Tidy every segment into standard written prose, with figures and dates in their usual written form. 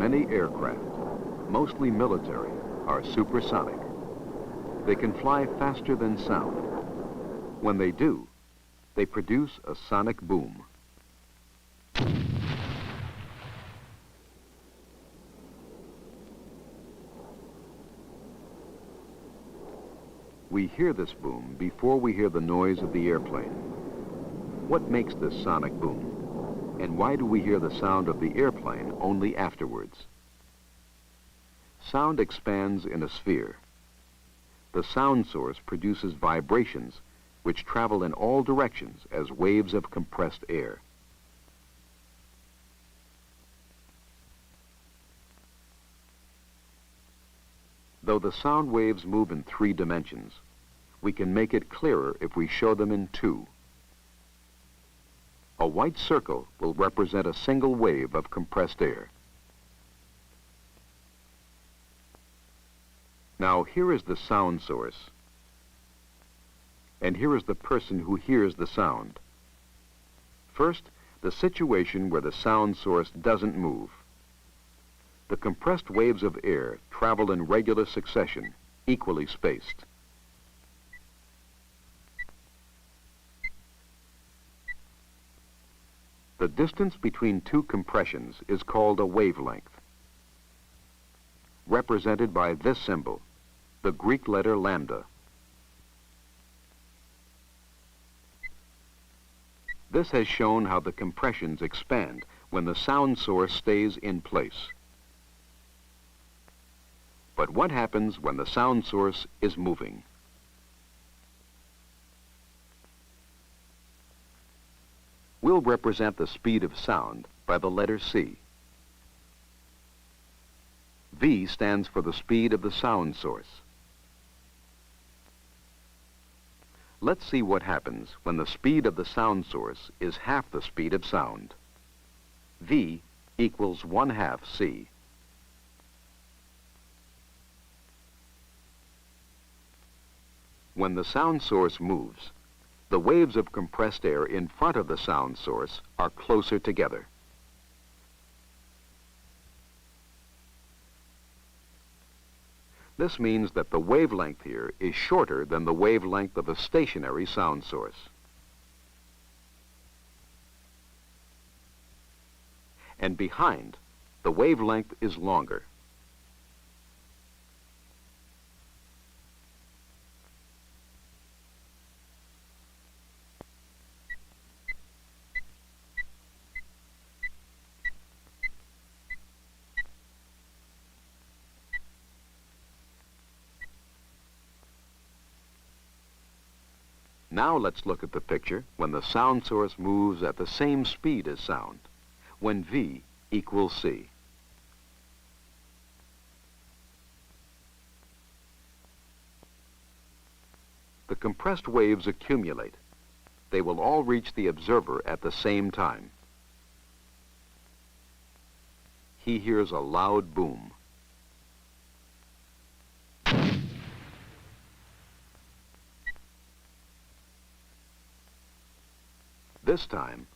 Many aircraft, mostly military, are supersonic. They can fly faster than sound. When they do, they produce a sonic boom. We hear this boom before we hear the noise of the airplane. What makes this sonic boom? And why do we hear the sound of the airplane only afterwards? Sound expands in a sphere. The sound source produces vibrations which travel in all directions as waves of compressed air. Though the sound waves move in 3 dimensions, we can make it clearer if we show them in 2. A white circle will represent a single wave of compressed air. Now here is the sound source, and here is the person who hears the sound. First, the situation where the sound source doesn't move. The compressed waves of air travel in regular succession, equally spaced. The distance between 2 compressions is called a wavelength, represented by this symbol, the Greek letter lambda. This has shown how the compressions expand when the sound source stays in place. But what happens when the sound source is moving? We'll represent the speed of sound by the letter C. V stands for the speed of the sound source. Let's see what happens when the speed of the sound source is half the speed of sound. V equals 1/2 C. When the sound source moves, the waves of compressed air in front of the sound source are closer together. This means that the wavelength here is shorter than the wavelength of a stationary sound source. And behind, the wavelength is longer. Now let's look at the picture when the sound source moves at the same speed as sound, when V equals C. The compressed waves accumulate. They will all reach the observer at the same time. He hears a loud boom. This time,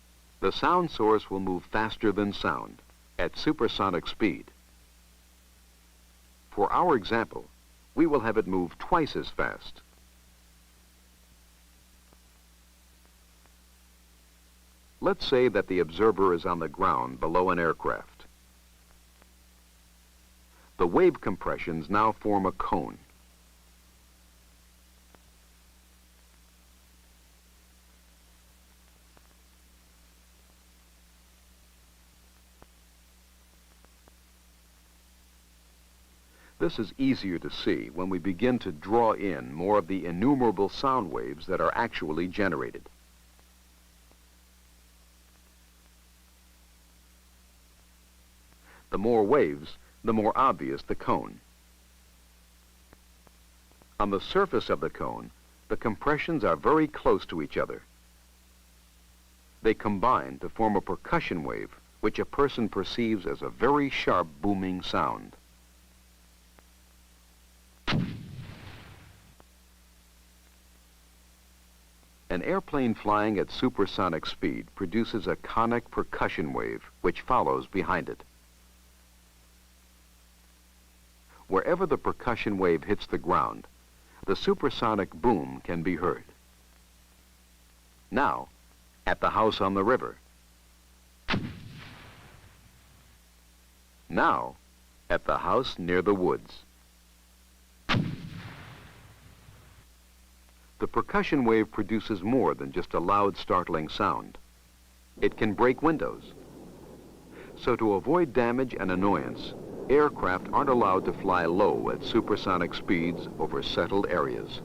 the sound source will move faster than sound, at supersonic speed. For our example, we will have it move twice as fast. Let's say that the observer is on the ground below an aircraft. The wave compressions now form a cone. This is easier to see when we begin to draw in more of the innumerable sound waves that are actually generated. The more waves, the more obvious the cone. On the surface of the cone, the compressions are very close to each other. They combine to form a percussion wave, which a person perceives as a very sharp booming sound. An airplane flying at supersonic speed produces a conic percussion wave, which follows behind it. Wherever the percussion wave hits the ground, the supersonic boom can be heard. Now, at the house on the river. Now, at the house near the woods. The percussion wave produces more than just a loud, startling sound. It can break windows. So to avoid damage and annoyance, aircraft aren't allowed to fly low at supersonic speeds over settled areas.